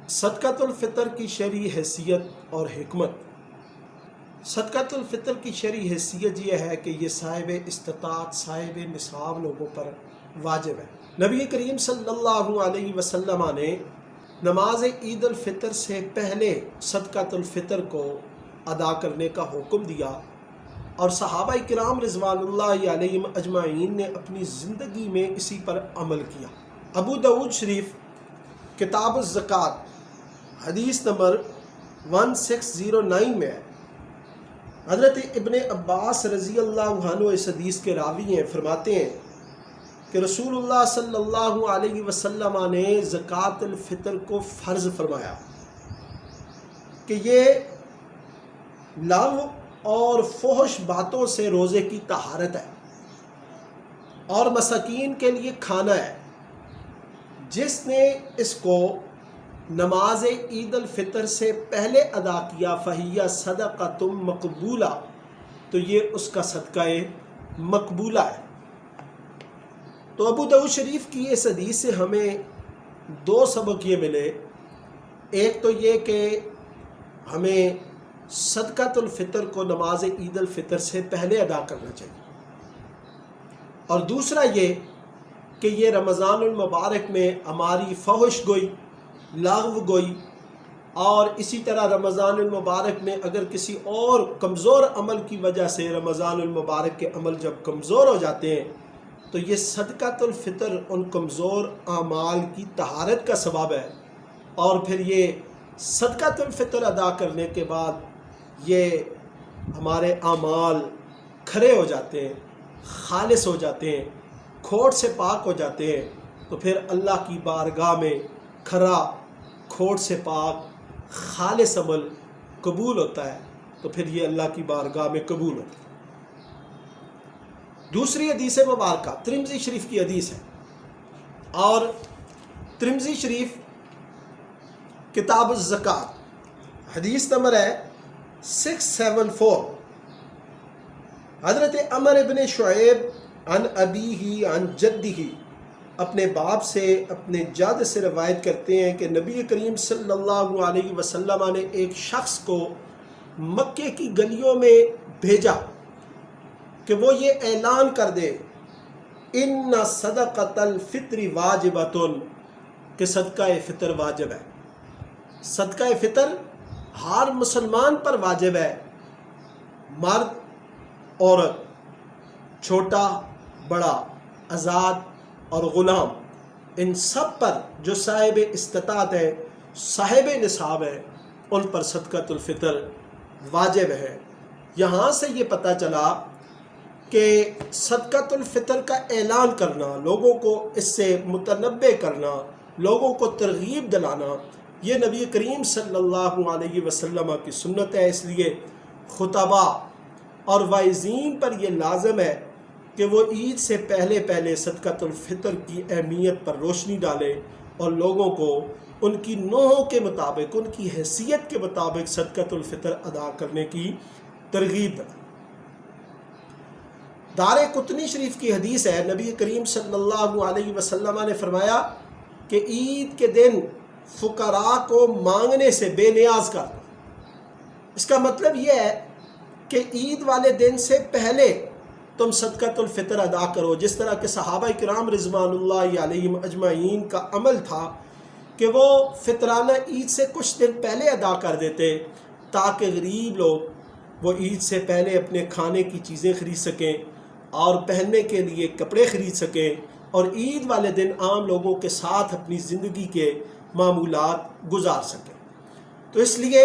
صدقۃ الفطر کی شرعی حیثیت اور حکمت۔ صدقۃ الفطر کی شرعی حیثیت یہ ہے کہ یہ صاحب استطاعت، صاحب نصاب لوگوں پر واجب ہے۔ نبی کریم صلی اللہ علیہ وسلم نے نماز عید الفطر سے پہلے صدقۃ الفطر کو ادا کرنے کا حکم دیا اور صحابہ کرام رضوان اللہ علیہم اجمعین نے اپنی زندگی میں اسی پر عمل کیا۔ ابو داؤد شریف کتاب الزکوٰۃ حدیث نمبر 1609 میں ہے، حضرت ابن عباس رضی اللہ عنہ اس حدیث کے راوی ہیں، فرماتے ہیں کہ رسول اللہ صلی اللہ علیہ وسلم نے زکوٰۃ الفطر کو فرض فرمایا کہ یہ لغو اور فحش باتوں سے روزے کی طہارت ہے اور مساکین کے لیے کھانا ہے۔ جس نے اس کو نماز عید الفطر سے پہلے ادا کیا فہیہ صدقۃ مقبولہ، تو یہ اس کا صدقہ مقبولہ ہے۔ تو ابو داؤد شریف کی اس حدیث سے ہمیں دو سبق یہ ملے۔ ایک تو یہ کہ ہمیں صدقۃ الفطر کو نماز عید الفطر سے پہلے ادا کرنا چاہیے، اور دوسرا یہ کہ یہ رمضان المبارک میں ہماری فحش گوئی، لغو گوئی، اور اسی طرح رمضان المبارک میں اگر کسی اور کمزور عمل کی وجہ سے رمضان المبارک کے عمل جب کمزور ہو جاتے ہیں تو یہ صدقۃ الفطر ان کمزور اعمال کی طہارت کا سبب ہے، اور پھر یہ صدقۃ الفطر ادا کرنے کے بعد یہ ہمارے اعمال کھرے ہو جاتے ہیں، خالص ہو جاتے ہیں، کھوٹ سے پاک ہو جاتے ہیں، تو پھر اللہ کی بارگاہ میں کھرا، کھوٹ سے پاک، خالص عمل قبول ہوتا ہے، تو پھر یہ اللہ کی بارگاہ میں قبول ہوتا ہے۔ دوسری حدیث مبارکہ ترمذی شریف کی حدیث ہے، اور ترمذی شریف کتاب الزکوٰۃ حدیث نمبر ہے 674۔ حضرت عمر ابن شعیب عن ابیہ عن جدہ اپنے باپ سے، اپنے جد سے روایت کرتے ہیں کہ نبی کریم صلی اللہ علیہ وسلم نے ایک شخص کو مکے کی گلیوں میں بھیجا کہ وہ یہ اعلان کر دے ان صدقۃ الفطر واجبۃ، کہ صدقہ فطر واجب ہے۔ صدقہ فطر ہر مسلمان پر واجب ہے، مرد، عورت، چھوٹا بڑا، آزاد اور غلام، ان سب پر جو صاحب استطاعت ہے، صاحب نصاب ہے، ان پر صدقۃ الفطر واجب ہے۔ یہاں سے یہ پتہ چلا کہ صدقۃ الفطر کا اعلان کرنا، لوگوں کو اس سے متنبع کرنا، لوگوں کو ترغیب دلانا، یہ نبی کریم صلی اللہ علیہ وسلم کی سنت ہے۔ اس لیے خطباء اور واعظین پر یہ لازم ہے کہ وہ عید سے پہلے صدقۃ الفطر کی اہمیت پر روشنی ڈالیں اور لوگوں کو ان کی نوحوں کے مطابق، ان کی حیثیت کے مطابق صدقۃ الفطر ادا کرنے کی ترغیب دیں۔ دار قطنی شریف کی حدیث ہے، نبی کریم صلی اللہ علیہ وسلم نے فرمایا کہ عید کے دن فقراء کو مانگنے سے بے نیاز کر دو۔ اس کا مطلب یہ ہے کہ عید والے دن سے پہلے تم صدقۃ الفطر ادا کرو، جس طرح کہ صحابہ کرام رضوان اللہ علیہم اجمعین کا عمل تھا کہ وہ فطرانہ عید سے کچھ دن پہلے ادا کر دیتے تاکہ غریب لوگ وہ عید سے پہلے اپنے کھانے کی چیزیں خرید سکیں اور پہننے کے لیے کپڑے خرید سکیں، اور عید والے دن عام لوگوں کے ساتھ اپنی زندگی کے معمولات گزار سکیں۔ تو اس لیے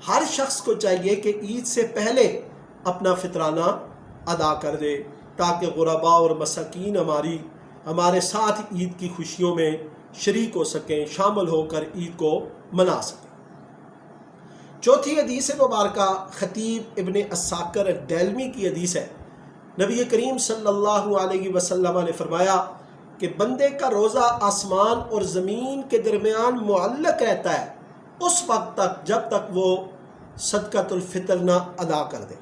ہر شخص کو چاہیے کہ عید سے پہلے اپنا فطرانہ ادا کر دے تاکہ غرباء اور مساکین ہمارے ساتھ عید کی خوشیوں میں شریک ہو سکیں، شامل ہو کر عید کو منا سکیں۔ چوتھی حدیث مبارکہ خطیب ابن عساکر الدیلمی کی حدیث ہے، نبی کریم صلی اللہ علیہ وسلم نے فرمایا کہ بندے کا روزہ آسمان اور زمین کے درمیان معلق رہتا ہے اس وقت تک جب تک وہ صدقۃ الفطر نہ ادا کر دے۔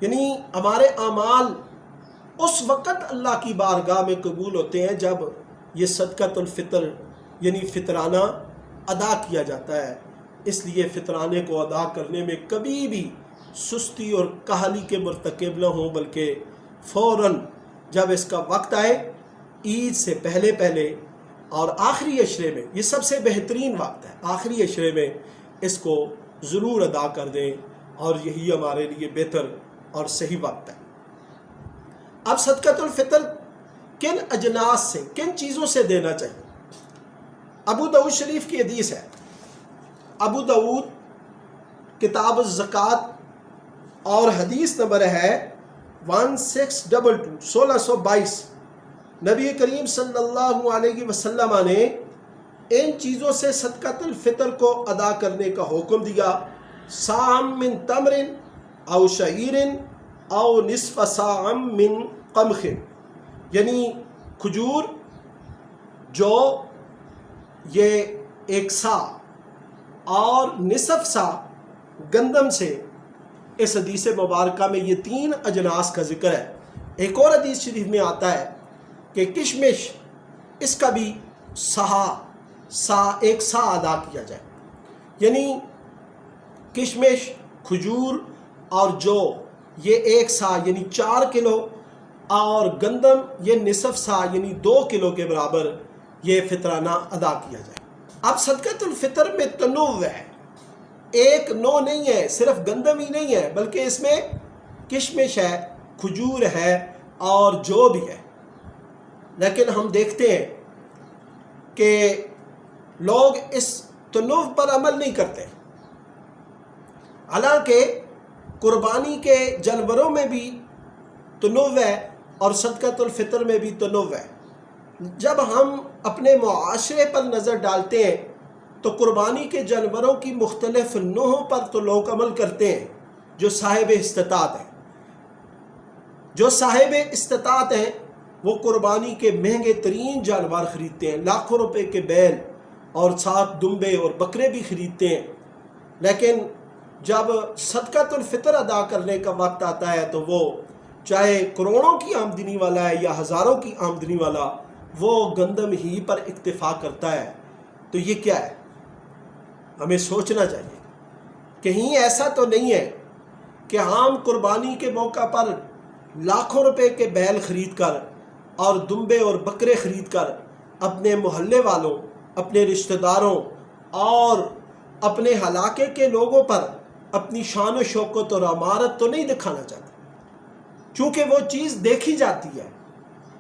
یعنی ہمارے اعمال اس وقت اللہ کی بارگاہ میں قبول ہوتے ہیں جب یہ صدقۃ الفطر یعنی فطرانہ ادا کیا جاتا ہے، اس لیے فطرانے کو ادا کرنے میں کبھی بھی سستی اور کاہلی کے مرتکب نہ ہوں، بلکہ فوراً جب اس کا وقت آئے، عید سے پہلے پہلے اور آخری عشرے میں، یہ سب سے بہترین وقت ہے، آخری عشرے میں اس کو ضرور ادا کر دیں، اور یہی ہمارے لیے بہتر اور صحیح وقت ہے۔ اب صدقۃ الفطر کن اجناس سے، کن چیزوں سے دینا چاہیے؟ ابو داؤد شریف کی حدیث ہے، ابو داؤد کتاب الزکوٰۃ اور حدیث نمبر ہے 1622 نبی کریم صلی اللہ علیہ وسلم نے ان چیزوں سے صدقۃ الفطر کو ادا کرنے کا حکم دیا: صاع من تمر او شعیر او نصف صاع من قمح، یعنی کھجور، جو یہ 1 صاع اور نصف صاع گندم سے۔ اس حدیث مبارکہ میں یہ 3 اجناس کا ذکر ہے۔ ایک اور حدیث شریف میں آتا ہے کہ کشمش، اس کا بھی 1 صاع ادا کیا جائے، یعنی کشمش، کھجور اور جو، یہ 1 صاع یعنی 4 کلو، اور گندم یہ نصف صاع یعنی 2 کلو کے برابر یہ فطرانہ ادا کیا جائے۔ اب صدقۃ الفطر میں تنوع ہے، ایک نوع نہیں ہے، صرف گندم ہی نہیں ہے، بلکہ اس میں کشمش ہے، کھجور ہے اور جو بھی ہے۔ لیکن ہم دیکھتے ہیں کہ لوگ اس تنوع پر عمل نہیں کرتے، حالانکہ قربانی کے جانوروں میں بھی تنوع ہے اور صدقۃ الفطر میں بھی تنوع ہے۔ جب ہم اپنے معاشرے پر نظر ڈالتے ہیں تو قربانی کے جانوروں کی مختلف نوعوں پر تو لوگ عمل کرتے ہیں، جو صاحب استطاعت ہیں۔ جو صاحب استطاعت ہیں وہ قربانی کے مہنگے ترین جانور خریدتے ہیں، لاکھوں روپے کے بیل اور ساتھ دمبے اور بکرے بھی خریدتے ہیں۔ لیکن جب صدقۃ الفطر ادا کرنے کا وقت آتا ہے تو وہ چاہے کروڑوں کی آمدنی والا ہے یا ہزاروں کی آمدنی والا، وہ گندم ہی پر اکتفا کرتا ہے۔ تو یہ کیا ہے؟ ہمیں سوچنا چاہیے، کہیں ایسا تو نہیں ہے کہ ہم قربانی کے موقع پر لاکھوں روپے کے بیل خرید کر اور دمبے اور بکرے خرید کر اپنے محلے والوں، اپنے رشتہ داروں اور اپنے علاقے کے لوگوں پر اپنی شان و شوکت اور امارت تو نہیں دکھانا چاہتے، چونکہ وہ چیز دیکھی جاتی ہے،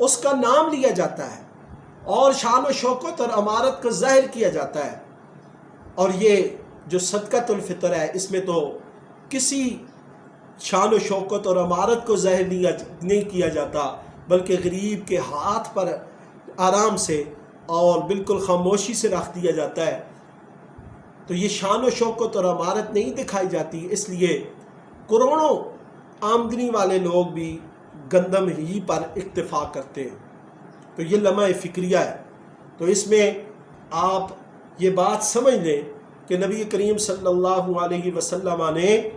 اس کا نام لیا جاتا ہے اور شان و شوکت اور امارت کو ظاہر کیا جاتا ہے۔ اور یہ جو صدقۃ الفطر ہے، اس میں تو کسی شان و شوکت اور امارت کو ظاہر نہیں کیا جاتا، بلکہ غریب کے ہاتھ پر آرام سے اور بالکل خاموشی سے رکھ دیا جاتا ہے۔ تو یہ شان و شوکت اور امارت نہیں دکھائی جاتی، اس لیے کروڑوں آمدنی والے لوگ بھی گندم ہی پر اکتفا کرتے ہیں۔ تو یہ لمحہ فکریہ ہے۔ تو اس میں آپ یہ بات سمجھ لیں کہ نبی کریم صلی اللہ علیہ وسلم نے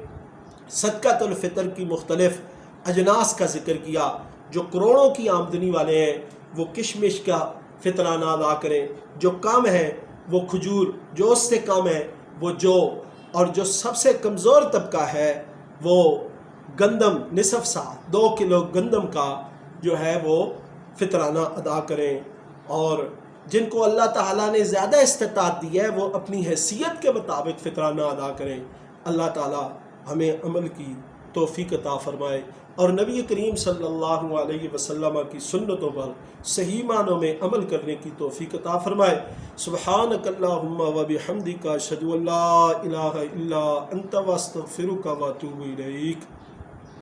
صدقۃ الفطر کی مختلف اجناس کا ذکر کیا۔ جو کروڑوں کی آمدنی والے ہیں وہ کشمش کا فطرانہ ادا کریں، جو کم ہے وہ کھجور، جو اس سے کم ہے وہ جو، اور جو سب سے کمزور طبقہ ہے وہ گندم نصف صاع 2 کلو گندم کا جو ہے وہ فطرانہ ادا کریں۔ اور جن کو اللہ تعالیٰ نے زیادہ استطاعت دی ہے وہ اپنی حیثیت کے مطابق فطرانہ ادا کریں۔ اللہ تعالیٰ ہمیں عمل کی توفیق عطا فرمائے اور نبی کریم صلی اللہ علیہ وسلم کی سنتوں پر صحیح معنوں میں عمل کرنے کی توفیق عطا فرمائے۔ سبحانک اللہم و بحمدک، اشہد ان لا الہ الا انت، واستغفرک واتوب الیک۔